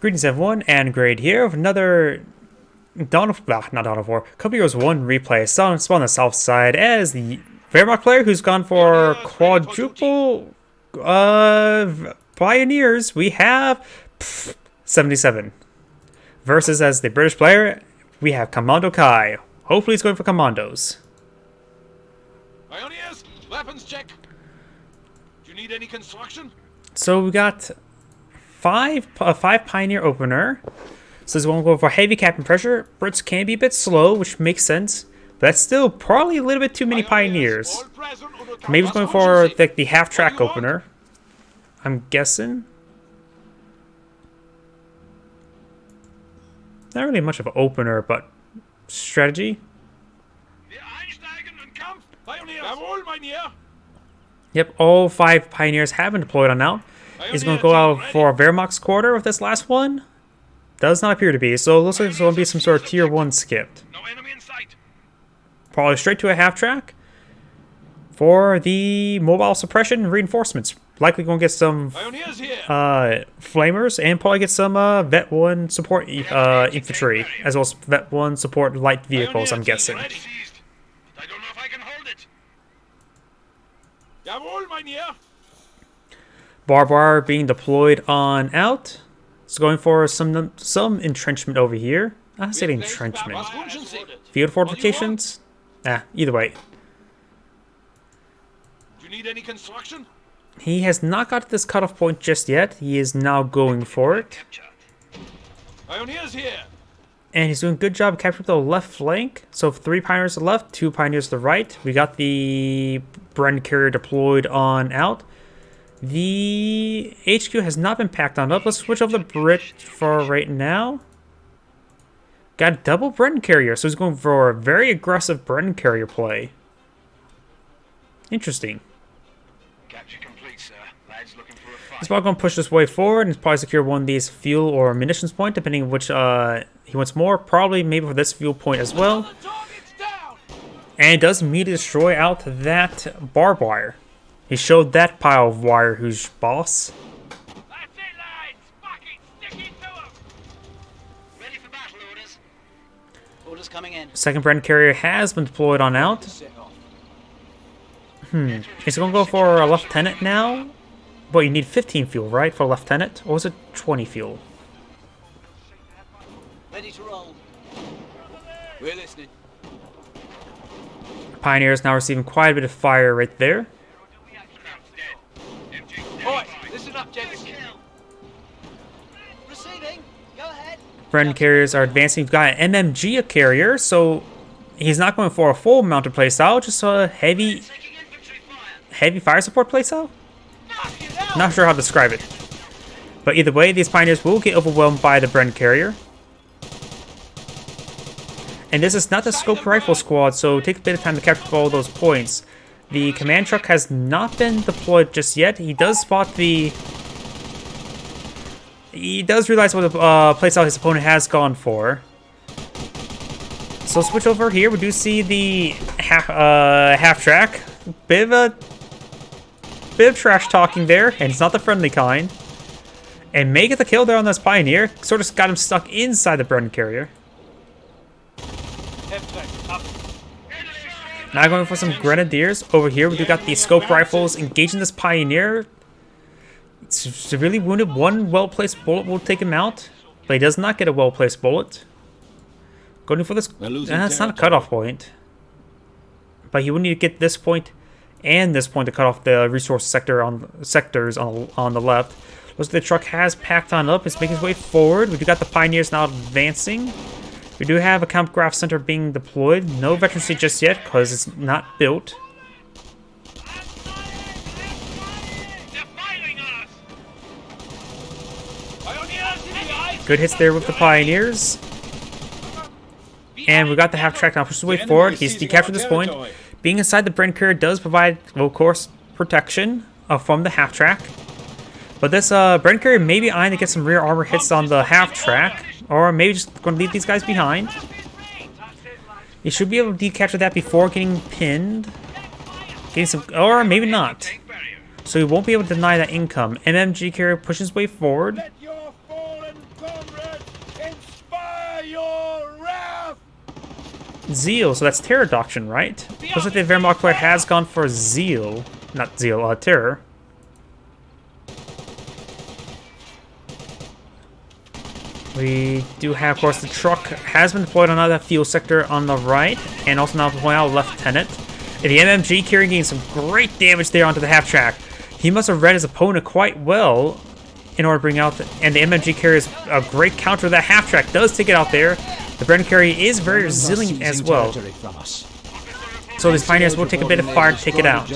Greetings everyone, and Grade here with another not Dawn of War, Couple Heroes 1 replay. Spawn on the south side as the Wehrmacht player who's gone for quadruple pioneers. We have Pfff77 versus as the British player we have Commandokai. Hopefully he's going for commandos. Pioneers, weapons check. Do you need any construction? So we got five pioneer opener. So he's going to go for heavy cap and pressure. Brits can be a bit slow, which makes sense. But that's still probably a little bit too many pioneers. Maybe he's going for the half track opener. I'm guessing. Not really much of an opener, but strategy. Yep, all 5 pioneers have been deployed on now. He's going to go out for a Wehrmacht's quarter with this last one. Does not appear to be, so it looks like it's going to be some sort of tier 1 skipped. No enemy in sight. Probably straight to a half track. For the mobile suppression reinforcements. Likely going to get some flamers and probably get some Vet 1 support infantry, as well as Vet 1 support light vehicles, I'm guessing. I don't know if I can hold it. Jawohl, Mynheer. Barbed wire being deployed on out. It's going for some entrenchment over here. I say entrenchment. Field fortifications? Either way. Do you need any construction? He has not got this cutoff point just yet. He is now going for it. Pioneers here. And he's doing a good job capturing the left flank. So 3 pioneers to the left, 2 pioneers to the right. We got the Bren carrier deployed on out. The HQ has not been packed on up. Let's switch over the Brit for right now. Got a double Bren carrier, so he's going for a very aggressive Bren carrier play. Interesting. Capture complete, sir. Lads looking for a fight. He's probably going to push this way forward and probably secure one of these fuel or munitions point, depending on which he wants more. Probably maybe for this fuel point as well. And it does immediately destroy out that barbed wire. He showed that pile of wire who's boss. That's it, lads. Fuck it. Stick it to them. Ready for battle orders. Orders coming in. Second Bren carrier has been deployed on out. He's going to go for a lieutenant now. But you need 15 fuel, right, for a lieutenant? Or was it 20 fuel? Ready to roll. We're listening. Pioneers now receiving quite a bit of fire right there. Alright, listen up, gents. Receiving. Go ahead. Bren carriers are advancing. We've got an MMG carrier, so he's not going for a full mounted playstyle, just a heavy fire support playstyle. Not sure how to describe it. But either way, these pioneers will get overwhelmed by the Bren carrier. And this is not the scope rifle squad, so take a bit of time to capture all those points. The command truck has not been deployed just yet. He does spot the... He does realize what the playstyle his opponent has gone for. So switch over here. We do see the half track. Bit of trash talking there, and it's not the friendly kind. And may get the kill there on this pioneer. Sort of got him stuck inside the Bren carrier. Now going for some grenadiers. Over here we do got the scope rifles engaging this pioneer. It's severely wounded. One well-placed bullet will take him out, but he does not get a well-placed bullet. Going for this. That's not a cutoff point, but he would need to get this point and this point to cut off the resource sectors on the left. Looks like the truck has packed on up. It's making its way forward. We do got the pioneers now advancing. We do have a camp graph center being deployed. No veterancy just yet because it's not built. Good hits there with the pioneers. And we got the half track now. Pushes the way forward. He's decaptured this point. Being inside the Bren carrier does provide, well, of course, protection from the half track. But this Bren carrier may be eyeing to get some rear armor hits on the half track. Or maybe just going to leave these guys behind. He should be able to decapture that before getting pinned. Getting some, or maybe not. So he won't be able to deny that income. MMG carrier pushes his way forward. Zeal, so that's Terror Doctrine, right? Looks like the Wehrmacht player has gone for Zeal. Not Zeal, Terror. We do have, of course, the truck has been deployed on that fuel sector on the right, and also now deploying out Lieutenant. And the MMG carry getting some great damage there onto the half track. He must have read his opponent quite well in order to bring out, and the MMG carry is a great counter. That half track does take it out there. The Brennan carry is very resilient as well. So these Pioneers will take a bit of fire to take it out.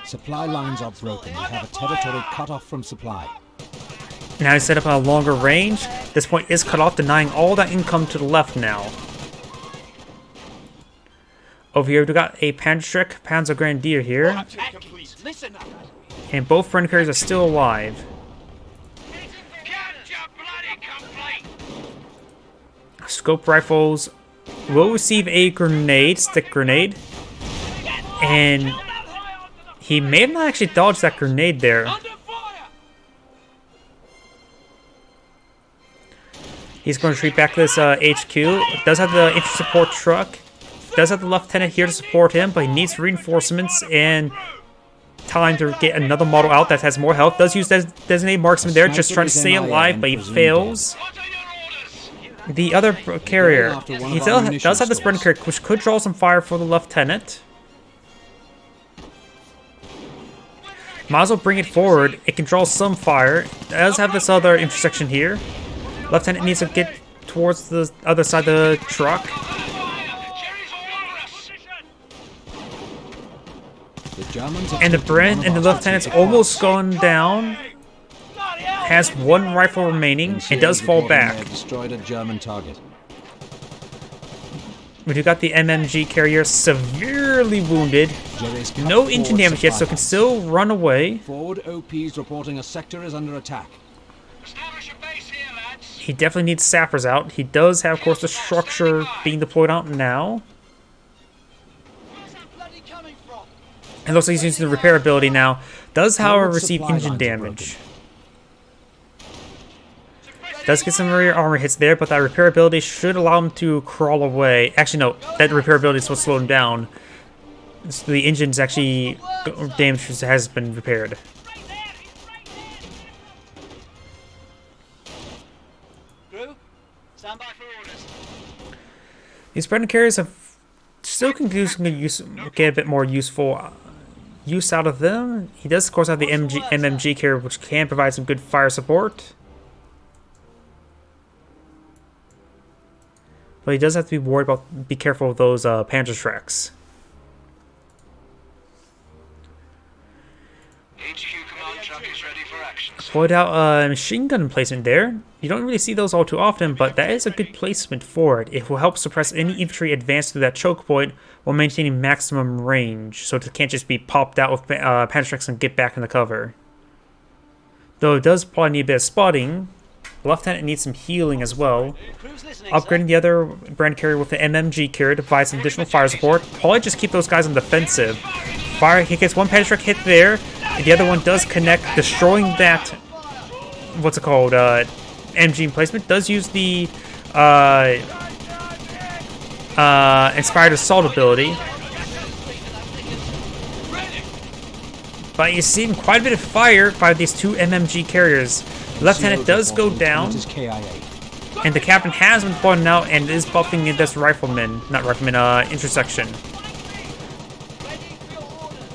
Supply lines are broken. We have a territory cut off from supply. Now he's set up on a longer range. This point is cut off, denying all that income to the left now. Over here, we've got a Panzerstreck, Panzer Grenadier here. And both Brennan carriers are still alive. Scope rifles will receive a grenade, stick grenade. And he may have not actually dodged that grenade there. He's going to retreat back to this HQ. Does have the infantry support truck. Does have the lieutenant here to support him, but he needs reinforcements and time to get another model out that has more health. Does use designated marksman there, just trying to stay alive, but he fails. The other carrier, he does have this Brennan carrier, which could draw some fire for the lieutenant. Might as well bring it forward. It can draw some fire. It does have this other intersection here. Lieutenant needs to get towards the other side of the truck. And the Brennan and the lieutenant's almost gone down. Has one rifle remaining. It does fall back. Destroyed a German target. We do got the MMG carrier severely wounded. No engine damage yet, so can still run away. Forward OPs reporting a sector is under attack. He definitely needs sappers out. He does have, of course, the structure being deployed out now. It looks like he's using the repair ability now. Does, however, receive engine damage. Does get some rear armor hits there, but that repair ability should allow him to crawl away. Actually, no, that repair ability is what slowed him down. So the engine's actually damage has been repaired. Crew, stand by for orders. These Brennan carriers have still can get a bit more useful use out of them. He does, of course, have the MMG carrier, which can provide some good fire support. But he does have to be careful of those Panzerstrecks. HQ command truck is ready for action. Deployed out a machine gun placement there. You don't really see those all too often, but that is a good placement for it. It will help suppress any infantry advance through that choke point while maintaining maximum range, so it can't just be popped out with Panzerstrecks and get back in the cover. Though it does probably need a bit of spotting. The lieutenant needs some healing as well. Upgrading the other Brennan carrier with the MMG carrier to provide some additional fire support. Probably just keep those guys on defensive. He gets one Panzerstreck hit there. The other one does connect, destroying that, what's it called, MG emplacement. Does use the Inspired Assault ability. But you're seeing quite a bit of fire by these two MMG carriers. Lieutenant does go down, and the captain has been fallen out and is buffing this intersection.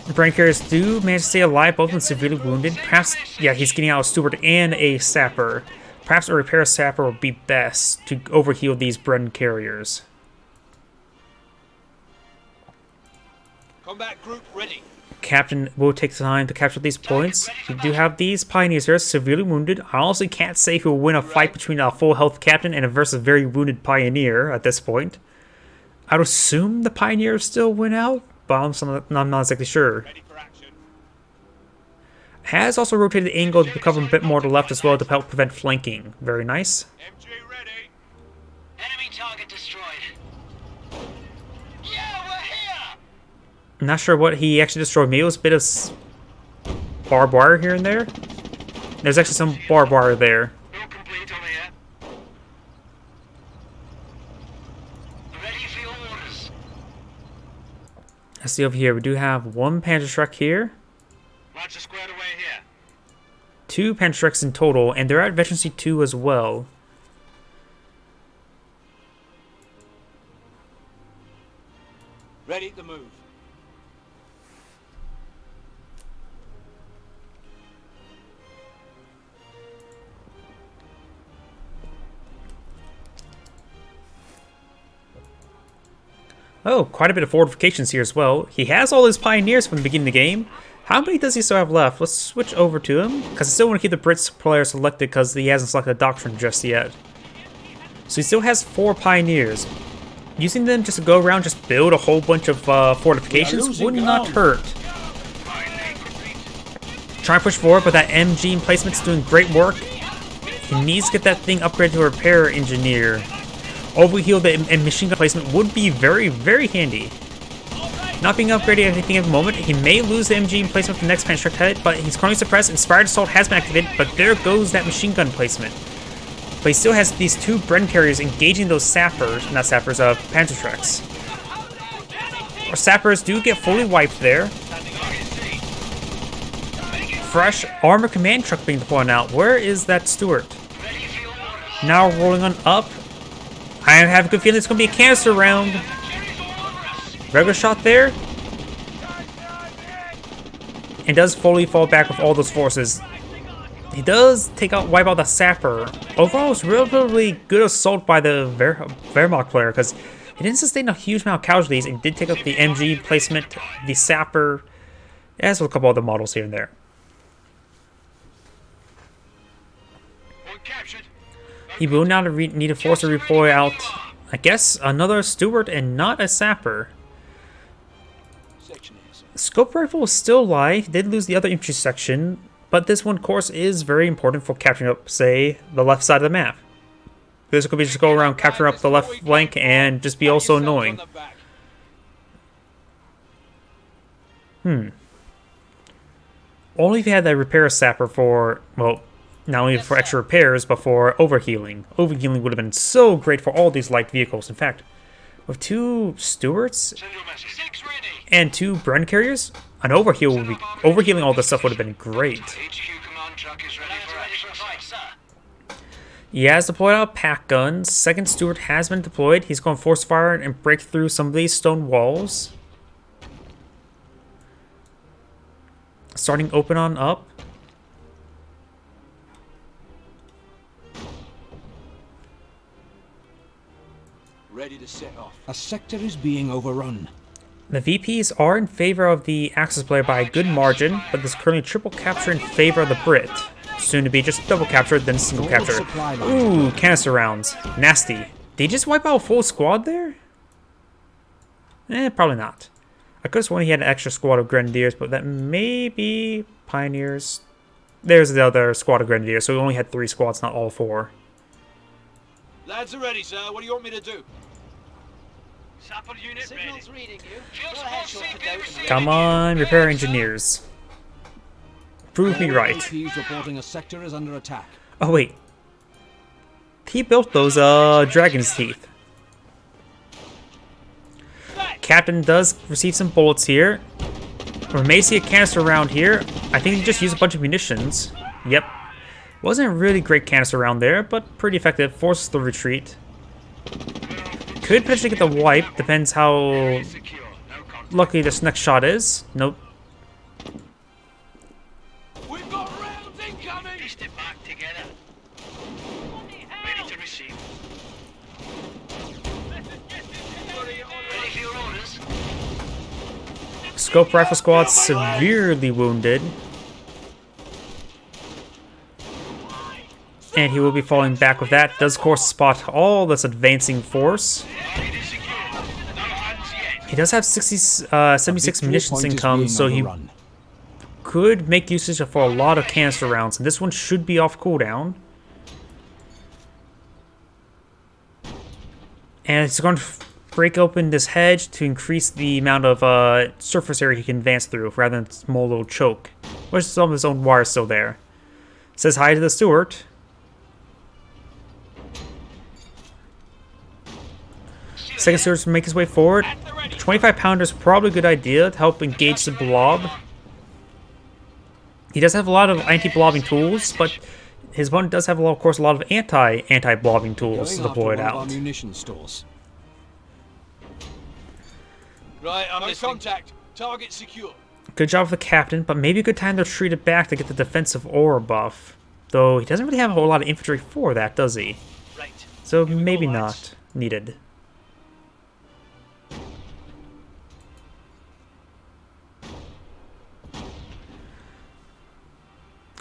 The Brennan carriers do manage to stay alive, both of them severely wounded. Perhaps, yeah, he's getting out a steward and a sapper. Perhaps a repair sapper would be best to overheal these Brennan carriers. Combat group ready. Captain will take time to capture these points. We do have these Pioneers here, severely wounded. I honestly can't say who will win a fight between a full health captain and a versus very wounded Pioneer at this point. I'd assume the Pioneers still win out, but I'm not exactly sure. Has also rotated the angle to cover a bit more to the left as well to help prevent flanking. Very nice. MG ready. Enemy target destroyed. Yeah, we're here. I'm not sure what he actually destroyed. Maybe it was a bit of barbed wire here and there. There's actually some barbed wire there. All complete over here. Let's see over here. We do have one Panzerschreck here. Lads are squared away here. 2 Panzerschrecks in total, and they're at Veterancy 2 as well. Ready to move. Oh, quite a bit of fortifications here as well. He has all his pioneers from the beginning of the game. How many does he still have left? Let's switch over to him, because I still want to keep the Brits player selected because he hasn't selected a doctrine just yet. So he still has 4 pioneers. Using them just to go around, just build a whole bunch of fortifications would not hurt. Try and push forward, but that MG emplacement's doing great work. He needs to get that thing upgraded to a repair engineer. Overheal the machine gun placement would be very, very handy. Not being upgraded at anything at the moment, he may lose the MG emplacement for the next Panzerschreck head, but he's currently suppressed. Inspired Assault has been activated, but there goes that machine gun placement. But he still has these 2 Bren carriers engaging those sappers, not sappers, Panzerschrecks. Our sappers do get fully wiped there. Fresh armor command truck being deployed out. Where is that Stuart? Now rolling on up. I have a good feeling it's going to be a canister round. Regular shot there. And does fully fall back with all those forces. He does wipe out the sapper. Overall, it's relatively good assault by the Wehrmacht player because he didn't sustain a huge amount of casualties and did take out the MG placement, the sapper, as well as a couple other models here and there. He will now need to force a redeploy out, I guess, another Stuart and not a sapper. Scope rifle is still alive. He did lose the other infantry section, but this one, of course, is very important for capturing up, say, the left side of the map. This could be just go around, capture up the left flank, and just be also annoying. Only if you had that repair sapper for, well, not only for extra repairs, but for overhealing. Overhealing would have been so great for all these light vehicles. In fact, with 2 Stuarts and 2 Bren carriers, an overheal would be overhealing all this stuff would have been great. He has deployed out pack guns. 2nd Stuart has been deployed. He's going to force fire and break through some of these stone walls. Starting open on up. Ready to set off. A sector is being overrun. The VPs are in favor of the Axis player by a good margin, but there's currently triple capture in favor of the Brit. Soon to be just double capture, then single capture. Ooh, canister rounds. Nasty. Did he just wipe out a full squad there? Probably not. I could have sworn he had an extra squad of Grenadiers, but that may be Pioneers. There's the other squad of Grenadiers, so we only had 3 squads, not all 4. Lads are ready, sir. What do you want me to do? Sapper unit Signal's ready. reading you. Go ahead, short for Dothan. Come on, repair engineers. Prove me right. APs reporting a sector is under attack. Oh wait. He built those dragon's teeth. Captain does receive some bullets here. We may see a canister round here. I think he just used a bunch of munitions. Yep. Wasn't a really great canister round there, but pretty effective. Forces the retreat. Could potentially get the wipe. Depends how lucky this next shot is. Nope. We've got rounds incoming! Pieced it back together. Ready to receive. Ready for your orders. Scope rifle squad severely wounded. And he will be falling back with that. Does, of course, spot all this advancing force. He does have 76 munitions income, so he could make usage for a lot of canister rounds. And this one should be off cooldown. And it's going to break open this hedge to increase the amount of surface area he can advance through, rather than a small little choke. Which some of his own wire is still there. Says hi to the Stuart. Second Steward's make his way forward. 25 pounder is probably a good idea to help engage the blob. He does have a lot of anti-blobbing tools, but his opponent does have, of course, a lot of anti-blobbing tools deployed out. Munition stores. Right, I'm No listening. contact. Target secure. Good job for the captain, but maybe a good time to retreat it back to get the defensive aura buff. Though he doesn't really have a whole lot of infantry for that, does he? Right. So Here we go, maybe lads. not needed.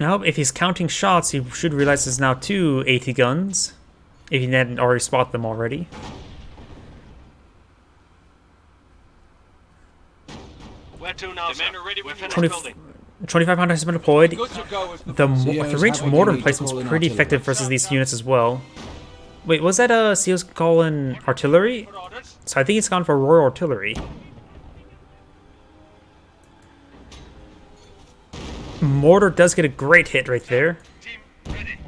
Now, if he's counting shots, he should realize there's now 2 AT guns. If he hadn't already spotted them already. Where to now, sir? Commander, ready We're when finished 20, building. 25 pounder has been deployed. Good to go if The range have what mortar you need to placement's call in pretty artillery. effective versus these units as well. Wait, was that Seals calling artillery? orders. So I think it's gone for Royal Artillery. Mortar does get a great hit right there. Team ready.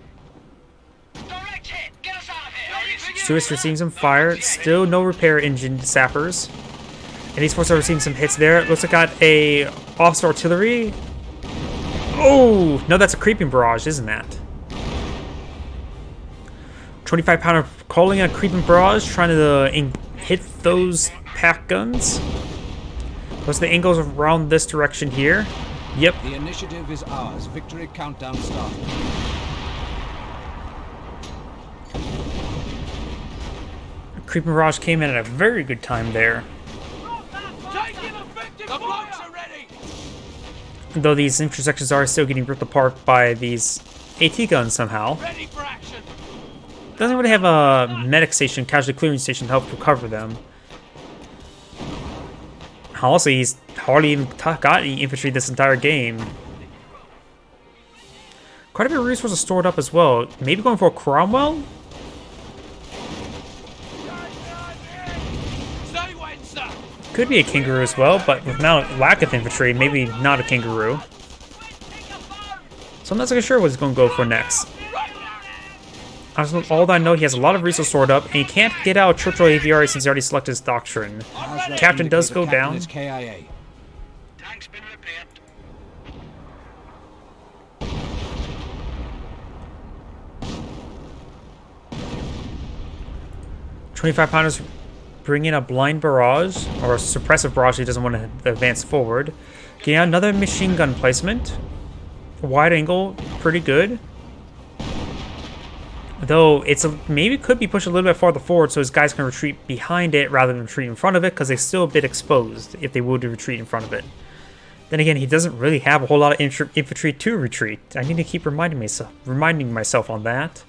Direct hit. Get us out of here. Stewart's receiving some fire. Still no repair engine sappers. And these forces are receiving some hits there. Looks like got a officer artillery. Oh, no, that's a creeping barrage, isn't that? 25 pounder calling a creeping barrage, trying to hit those pack guns. What's the angles around this direction here? Yep. The initiative is ours. Victory countdown started. Creeping barrage came in at a very good time there. Taking effective the blocks are ready. Though these intersections are still getting ripped apart by these AT guns somehow. Ready for action. Doesn't really have a medic station, casualty clearing station to help recover them. Also, he's hardly even got any infantry this entire game. Quite a bit of resources stored up as well. Maybe going for a Cromwell? Stay waiting, sir. Could be a Kangaroo as well, but with now lack of infantry, maybe not a Kangaroo. So I'm not so sure what he's going to go for next. All that I know, he has a lot of resources stored up, and he can't get out Churchill Aviary since he already selected his doctrine. Hazrat Captain does indicator go captain down. is KIA. Tank's been repaired. 25 pounders bring in a blind barrage, or a suppressive barrage. He doesn't want to advance forward. Getting out another machine gun placement. Wide angle, pretty good. Though it's maybe could be pushed a little bit farther forward so his guys can retreat behind it rather than retreat in front of it, because they're still a bit exposed if they would retreat in front of it. Then again, he doesn't really have a whole lot of infantry to retreat. I need to keep reminding myself on that.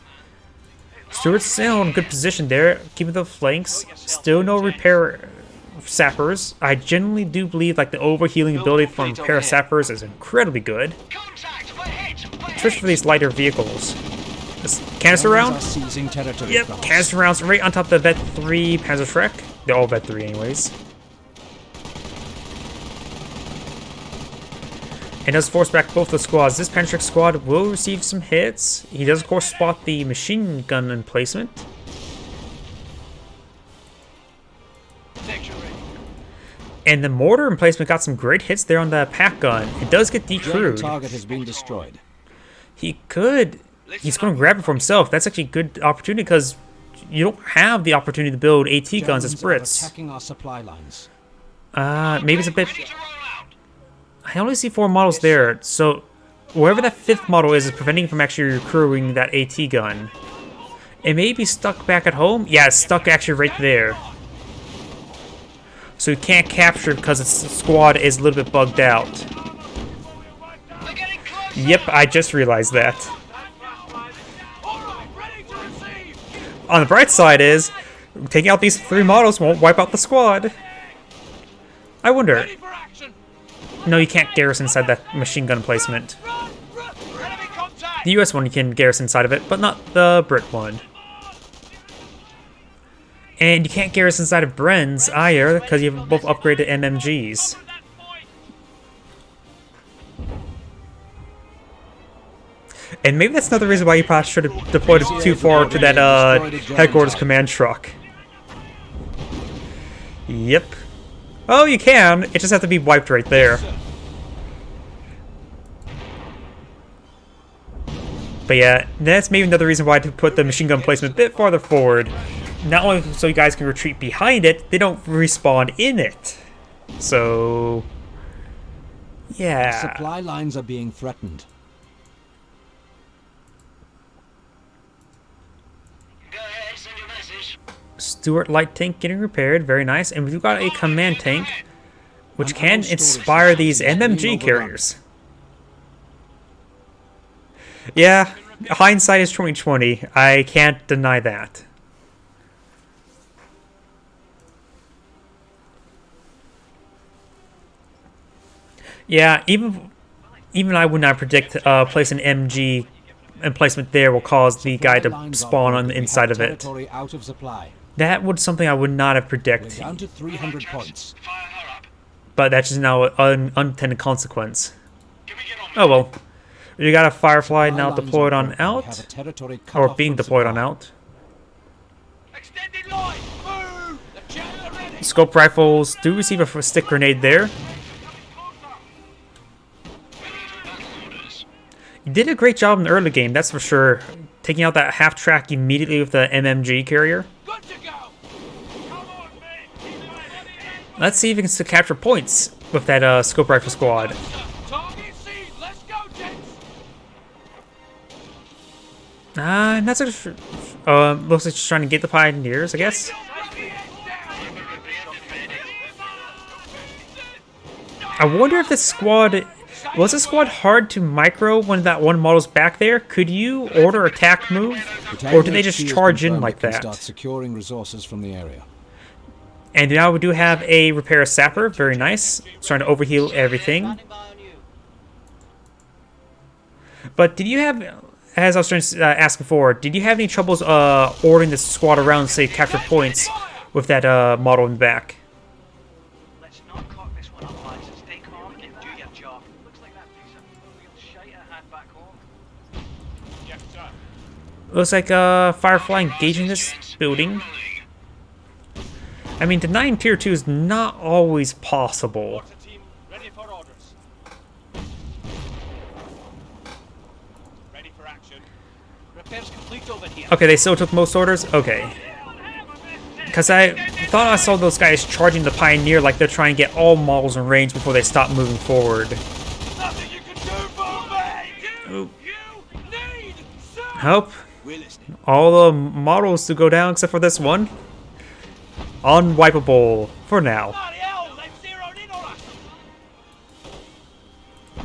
Stewart's still in a good position there, keeping the flanks. Still no repair sappers. I genuinely do believe like the overhealing ability from repair sappers is incredibly good, Contact. We're hit. We're especially hit. for these lighter vehicles. This canister round. Are seizing territory Yep, from us. canister rounds right on top of the Vet 3 Panzerschreck. They're all Vet 3 anyways. And does force back both the squads. This Panzerschreck squad will receive some hits. He does of course spot the machine gun emplacement. Section ready. And the mortar emplacement got some great hits there on the pack gun. It does get German decrewed. target has been destroyed. He could... He's going to grab it for himself. That's actually a good opportunity because you don't have the opportunity to build AT guns as Germans are Brits. attacking our supply lines. Maybe it's a bit... Ready to roll out. I only see 4 models there, so wherever that 5th model is preventing him from actually recruiting that AT gun. It may be stuck back at home. Yeah, it's stuck actually right there. So he can't capture it because its squad is a little bit bugged out. We're getting close. Yep, I just realized that. All right, ready to receive. On the bright side is, taking out these 3 models won't wipe out the squad. I wonder. Ready for action. No, you can't garrison inside that machine gun placement. Run. Enemy contact. The US one you can garrison inside of it, but not the Brit one. And you can't garrison inside of Bren's either, because you have both upgraded MMGs. And maybe that's another reason why you probably should have deployed it too far to that headquarters command truck. Yep. Oh, you can. It just has to be wiped right there. But yeah, that's maybe another reason why to put the machine gun placement a bit farther forward. Not only so you guys can retreat behind it, they don't respawn in it. So... yeah. Supply lines are being threatened. Go ahead, send your message. Stuart light tank getting repaired, very nice. And we've got a command tank, which An can ammo storage inspire these facility is MMG being overrun. carriers. Yeah, hindsight is 2020. I can't deny that. Yeah, even I would not predict placing MG emplacement there will cause the guy to Lines are spawn on broken. the We inside have of it. territory out of supply. That would something I would not have We're predicted, down to 300 points. Fire her up. but that's just now an unintended consequence. Can we get on with Oh well. You got a Firefly now Supply lines deployed are on broken. We have a out, territory cut or off being from deployed on supply. out. Extended line. Move. The jet are ready. Scope rifles do receive a stick grenade there. You did a great job in the early game, that's for sure. Taking out that half track immediately with the MMG carrier. Good to go. Come on, men. Let's see if we can still capture points with that scope rifle squad. Target seed. Let's go, gents. That's a, looks like she's trying to get the pioneers, I guess. I wonder if this squad... Was this squad hard to micro when that one model's back there? Could you order attack move? Or do they just HQ has charge in confirmed like it can that? Start securing resources from the area. And now we do have a repair sapper, very nice. It's trying to overheal everything. But did you have, as I was trying to ask before, did you have any troubles ordering this squad around, say, capture points with that model in the back? Let's not cock this one up, lads. Stay calm and do your job. Looks like that piece of real shite I had back home. Yes, sir. Looks like Firefly engaging this building. I mean, denying tier 2 is not always possible. Water team, ready for orders. Ready for action. Repairs complete over here. Okay, they still took most orders? Okay. Because I thought I saw those guys charging the Pioneer like they're trying to get all models in range before they stop moving forward. Nothing you can do for me. Oop. You need some. Help. We're listening. All the models to go down except for this one. Unwipeable for now. Bloody hell, they've zeroed in on us.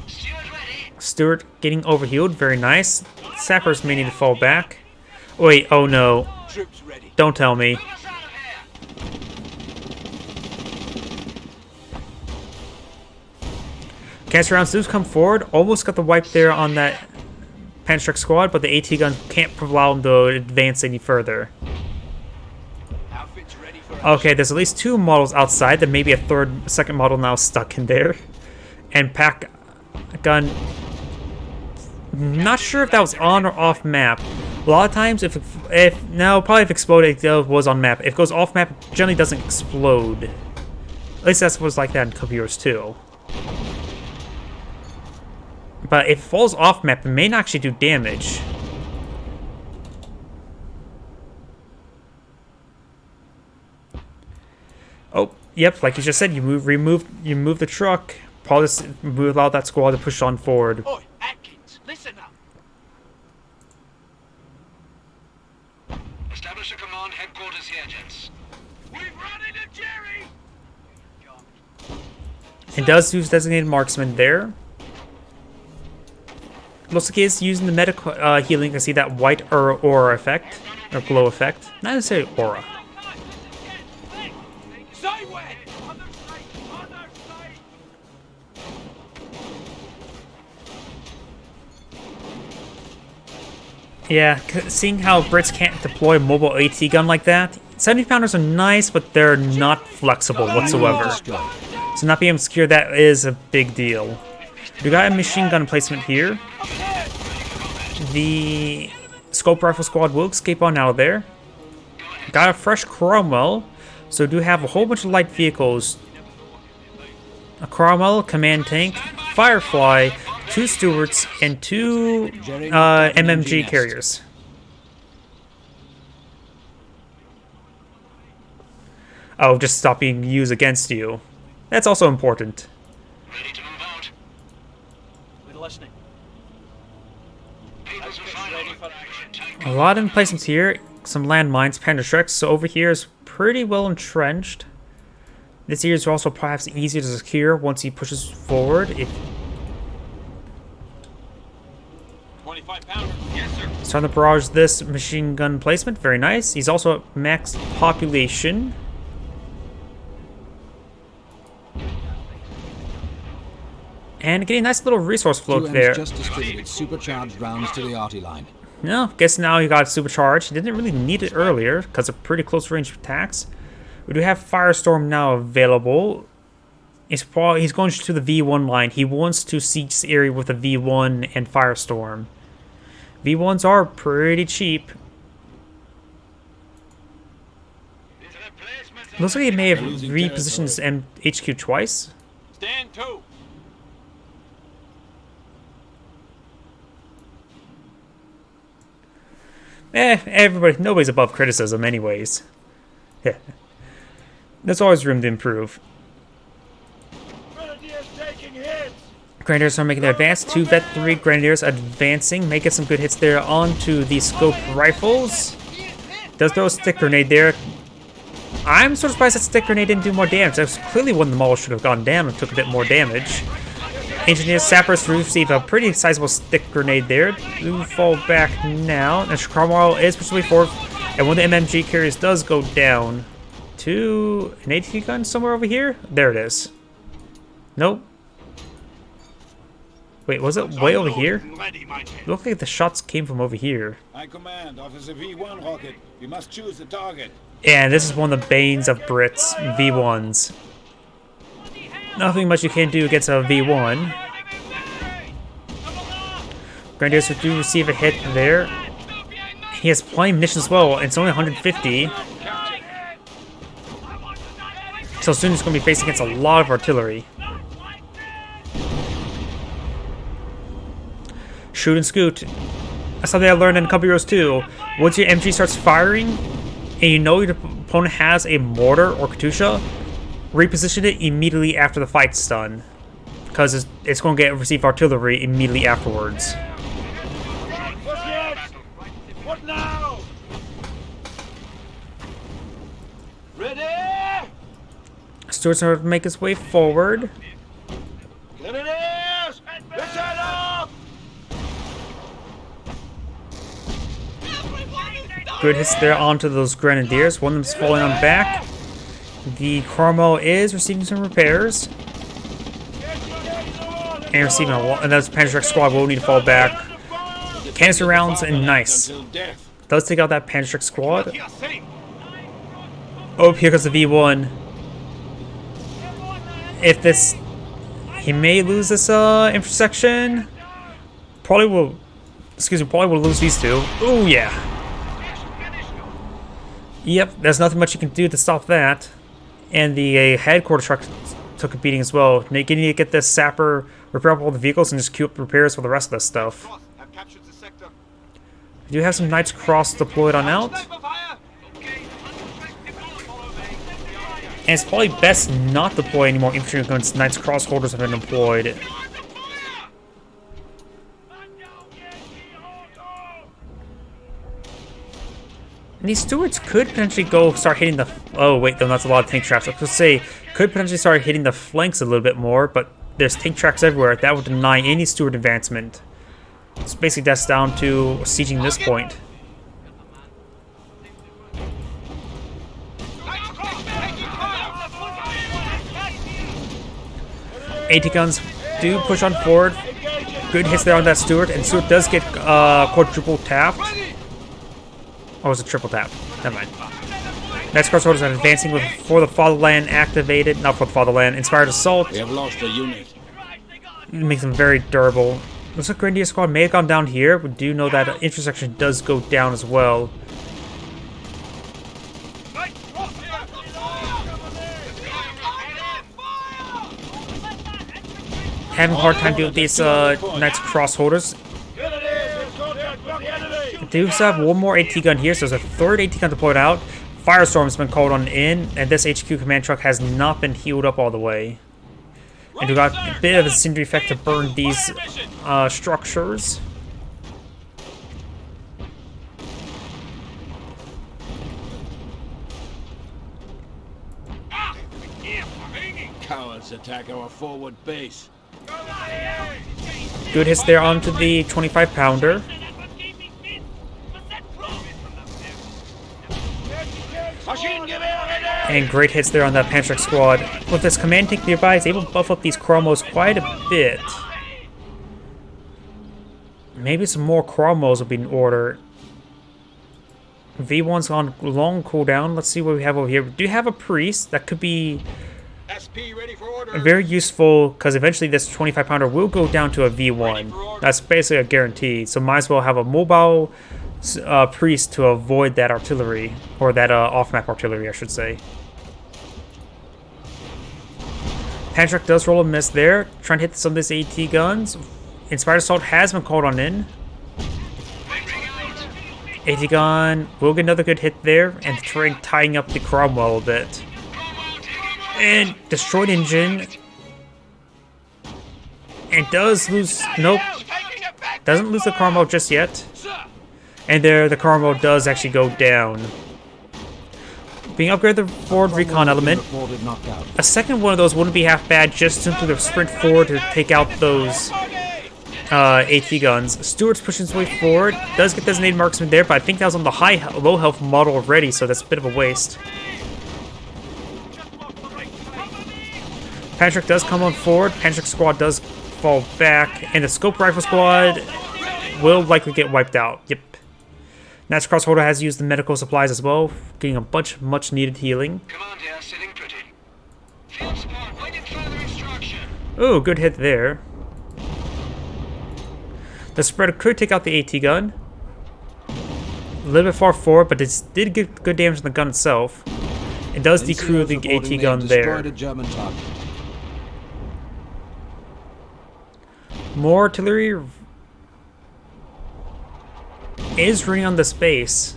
Steward ready. Stuart getting overhealed, very nice. Sappers may need to fall back. Wait, oh no. Troops ready. Don't tell me. Move us out of here. Cancer rounds do come forward. Almost got the wipe there on that Panstrike squad, but the AT gun can't allow them to advance any further. Outfits ready for Okay, there's at least 2 models outside. There may be a second model now stuck in there. And pack gun. Not sure if that was on or off map. A lot of times, probably if exploded, it was on map. If it goes off map, it generally doesn't explode. At least that's what's like that in computers too. But if it falls off map, it may not actually do damage. Oh, yep, like you just said, you move the truck. Probably allow that squad to push on forward. Oi, Atkins, listen up. Establish a command headquarters here, gents. We've run into Jerry. And does use designated marksman there. Looks like he's using the medical healing to see that white aura effect, or glow effect. Not necessarily aura. Say when. Other side, other side. Yeah, seeing how Brits can't deploy a mobile AT gun like that, 70-pounders are nice, but they're not flexible whatsoever. So not being able to secure that is a big deal. We got a machine gun placement here. The scope rifle squad will escape on out of there. Got a fresh Cromwell. So do have a whole bunch of light vehicles. A Cromwell, command tank, Firefly, 2 Stewards, and 2 MMG carriers. Oh, just stop being used against you. That's also important. Ready to move out. We're listening. Ready for action. A lot of emplacements here. Some landmines, Panda Shreks. So over here is pretty well entrenched. This area is also perhaps easier to secure once he pushes forward. If 25 pounder. Yes, sir. starting to barrage this machine gun placement, very nice. He's also at max population. And getting a nice little resource flow 2M's there. just distributed supercharged rounds to the arty line. No, guess now he got supercharged. He didn't really need it earlier because of pretty close range attacks. We do have Firestorm now available. He's going to the V1 line. He wants to siege this area with a V1 and Firestorm. V1s are pretty cheap. Looks like he may have repositioned his HQ twice. Stand to. Nobody's above criticism anyways. Yeah. There's always room to improve. Grenadiers taking hits. Grenadiers are making their advance. 2 Vet 3 Grenadiers advancing. May get some good hits there onto the scope rifles. Does throw a stick grenade there. I'm sort of surprised that stick grenade didn't do more damage. That's clearly one of them all should have gone down and took a bit more damage. Engineers, sappers receive a pretty sizable stick grenade there. Do fall back now. And Cromwell is pursuing forward. And one of the MMG carriers does go down to an AT gun somewhere over here. There it is. Nope. Wait, was it way over here? It looked like the shots came from over here. I command, Officer V1 rocket. We must choose the target. And this is one of the banes of Brits, V1s. Nothing much you can do against a V1. Grenadiers do receive a hit there. He has plenty of munitions as well, and it's only 150. So soon he's going to be facing against a lot of artillery. Shoot and scoot. That's something I learned in Cubby Rose 2. Once your MG starts firing, and you know your opponent has a mortar or Katusha, reposition it immediately after the fight's done, because it's going to receive artillery immediately afterwards. What now? Ready? Stuart's going to make his way forward. Grenadiers! Return off! Good hits there onto those Grenadiers. One of them's falling on back. The Cromwell is receiving some repairs. And receiving a lot. And that's Panzerek squad will need to fall back. Canister rounds and nice. Does take out that Panzerek squad. Oh, here goes the V1. If this... He may lose this intersection. Probably will... Excuse me, probably will lose these two. Oh, yeah. Yep, there's nothing much you can do to stop that. And the headquarters truck took a beating as well. You need to get this sapper, repair up all the vehicles, and just queue up repairs for the rest of this stuff. We do have some Knights Cross deployed on out. And it's probably best not deploy any more infantry once Knights Cross holders have been deployed. And these Stewards could potentially start hitting the... Oh, wait, though, that's a lot of tank traps. I was going to say, could potentially start hitting the flanks a little bit more, but there's tank tracks everywhere. That would deny any Steward advancement. So basically, that's down to sieging this point. AT guns do push on forward. Good hits there on that Steward, and Steward does get quadruple tapped. Oh, it was a triple tap. Never mind. Next cross orders are advancing with For the Fatherland activated. Not For the Fatherland. Inspired Assault. We have lost a unit. Makes them very durable. Looks like Grenadier Squad may have gone down here. We do know that intersection does go down as well. having a hard time dealing with these Knights Crossholders. They do still have one more AT gun here, so there's a third AT gun deployed out. Firestorm's been called on in, and this HQ command truck has not been healed up all the way. And we got a bit of a incendiary effect to burn these structures. Cowards attack our forward base. Good hits there onto the 25-pounder. And great hits there on that Panzer squad. With this command tank nearby, it's able to buff up these Cromos quite a bit. Maybe some more Cromos will be in order. V1's on long cooldown. Let's see what we have over here. We do have a priest. That could be SP ready for order. very useful, because eventually this 25-pounder will go down to a V1. That's basically a guarantee. So might as well have a mobile priest to avoid that artillery, or that off-map artillery, I should say. Pantrek does roll a miss there, trying to hit some of these AT guns. Inspired Assault has been called on in. AT gun will get another good hit there, and tying up the Cromwell a bit. And destroyed engine. And does lose, nope, doesn't lose the Cromwell just yet. And there, the Cromwell does actually go down. Being upgraded the forward recon element, a second one of those wouldn't be half bad, just simply to sprint forward to take out those AT guns. Stewart's pushing his way forward, does get designated marksman there, but I think that was on the low health model already, so that's a bit of a waste. Patrick does come on forward, Patrick's squad does fall back, and the scope rifle squad will likely get wiped out. Yep. Knights Crossholder has used the medical supplies as well, getting a bunch of much needed healing. Command here, sitting pretty. Field support, waiting further instruction. Oh, good hit there. The spreader could take out the AT gun. A little bit far forward, but it did get good damage on the gun itself. It does decrew the AT gun there. More artillery is running on this base.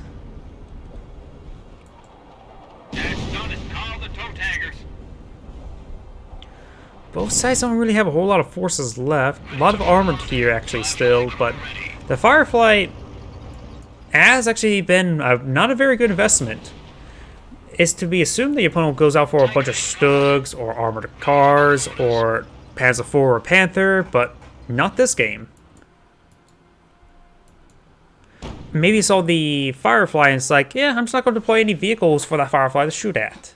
Both sides don't really have a whole lot of forces left. A lot of armored here actually still, but the Firefly has actually been not a very good investment. It's to be assumed the opponent goes out for a bunch of Stugs or armored cars or Panzer IV or Panther, but not this game. Maybe you saw the Firefly and it's like, yeah, I'm just not going to deploy any vehicles for that Firefly to shoot at.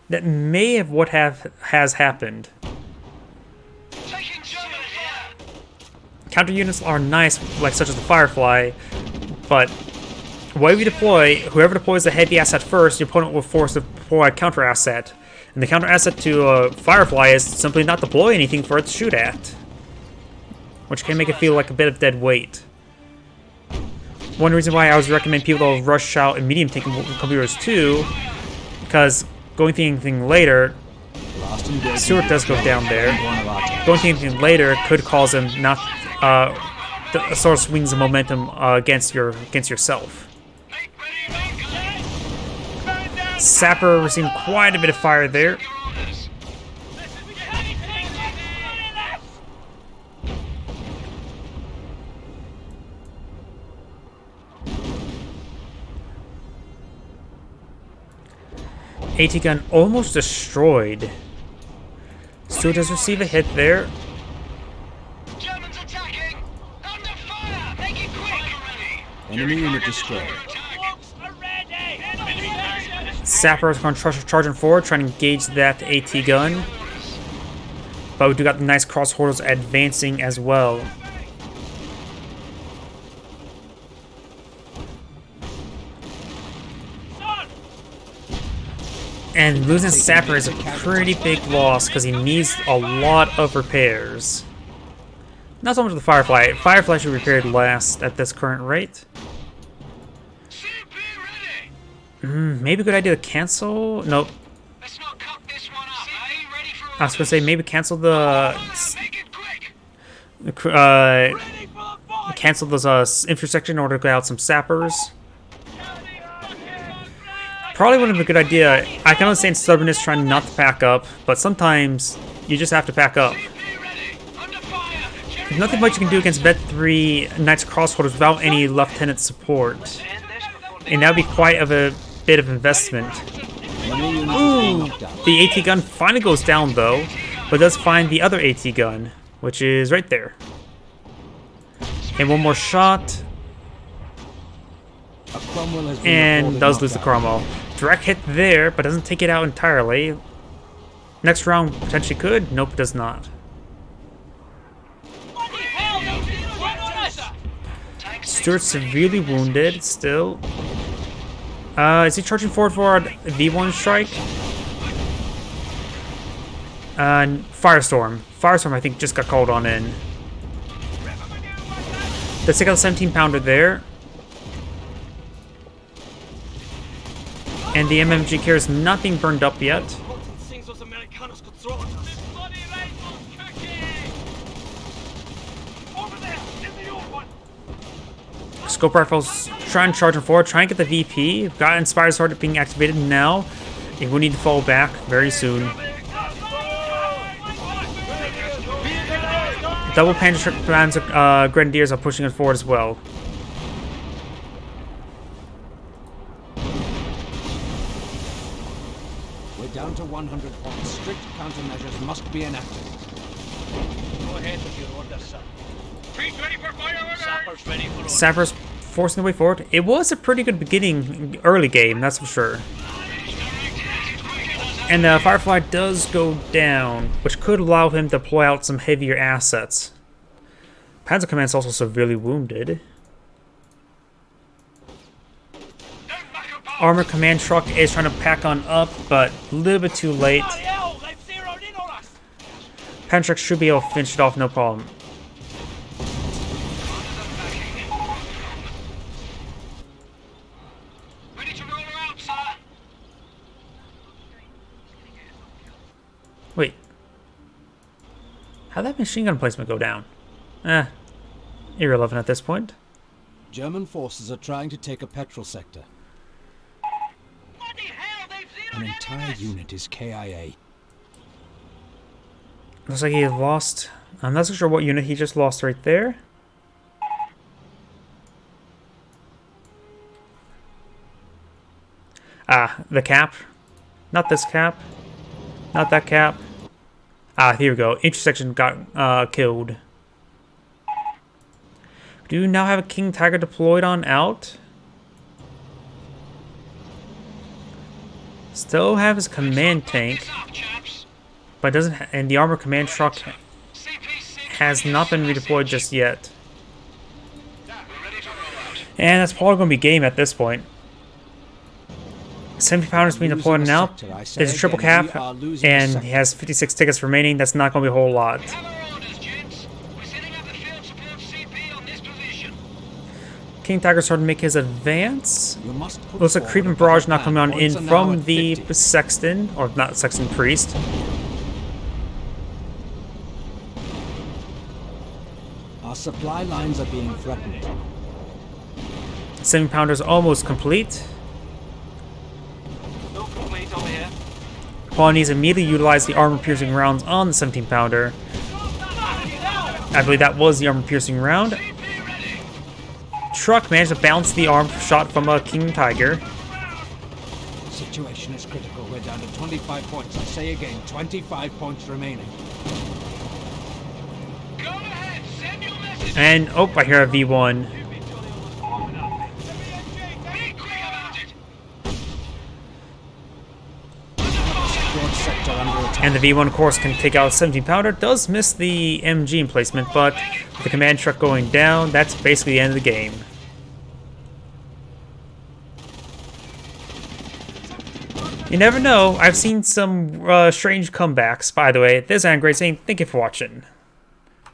That may have what has happened. Counter units are nice, like such as the Firefly, but whatever you deploy, whoever deploys the heavy asset first, the opponent will force to deploy a counter asset. And the counter asset to Firefly is simply not deploy anything for it to shoot at, which can make it feel like a bit of dead weight. One reason why I always recommend people to rush out in medium tank computers too, because going through anything later, Stewart does go down there. Going through anything later could cause him not sort of swings the momentum against yourself. Sapper receiving quite a bit of fire there. AT gun almost destroyed. Stewart does receive a hit there. Germans attacking! Under fire! Make it quick! Enemy unit destroyed. Sapper is going to charging forward, trying to engage that AT gun. But we do got the nice crossholders advancing as well. And losing Sapper is a pretty big loss because he needs a lot of repairs. Not so much the Firefly. Firefly should be repaired last at this current rate. Maybe a good idea to cancel. Nope. Let's not cut this one up, eh? Ready for I was gonna say maybe cancel the Cancel those infantry section in order to get out some sappers. Probably wouldn't have been a good idea. I can understand stubbornness trying not to pack up, but sometimes you just have to pack up. There's nothing much you can do against Vet 3 Knights Crossholders without any lieutenant support. And that would be quite a bit of investment. Ooh! The AT gun finally goes down though, but does find the other AT gun, which is right there. And one more shot. And does lose the Cromwell. Direct hit there, but doesn't take it out entirely. Next round potentially could. Nope, it does not. Stuart's severely wounded still. Is he charging forward for a V1 strike? Firestorm. Firestorm, I think, just got called on in. Let's take out the 17-pounder there. And the MMG carrier is not being burned up yet. Scope rifles try and charge him forward, try and get the VP. Got Inspired Sword being activated now. It will need to fall back very soon. Double Panzer Grenadiers are pushing it forward as well. We're down to 100 points. Strict countermeasures must be enacted. Go ahead with your orders, sir. Trees ready for fire orders! Sappers ready for orders. Sappers forcing the way forward. It was a pretty good beginning, early game, that's for sure. And Firefly does go down, which could allow him to deploy out some heavier assets. Panzer Command's also severely wounded. Armor Command Truck is trying to pack on up, but a little bit too late. Panzer Truck should be able to finish it off, no problem. Wait. How'd that machine gun placement go down? Irrelevant at this point. German forces are trying to take a petrol sector. An entire unit is KIA. Looks like he lost... I'm not so sure what unit he just lost right there. Ah, the cap. Not this cap. Not that cap. Ah, here we go. Intersection got killed. Do you now have a King Tiger deployed on out? Still have his command tank, but doesn't. And the armor command truck has not been redeployed just yet. And that's probably going to be game at this point. 70-pounders being deployed now. There's a triple cap, and he has 56 tickets remaining. That's not going to be a whole lot. King Tiger starting to make his advance. Looks like Creep and Barrage not coming on in from the Sexton, or not Sexton, Priest. Our supply lines are being threatened. 7-pounders almost complete. Colonies immediately utilize the armor-piercing rounds on the 17-pounder. I believe that was the armor-piercing round. Truck managed to bounce the arm shot from a King Tiger. Situation is critical. We're down to 25 points. I say again, 25 points remaining. And, oh, I hear a V1. And the V1, of course, can take out a 17-pounder. Does miss the MG emplacement, but with the command truck going down, that's basically the end of the game. You never know. I've seen some strange comebacks. By the way, this is Great saying thank you for watching.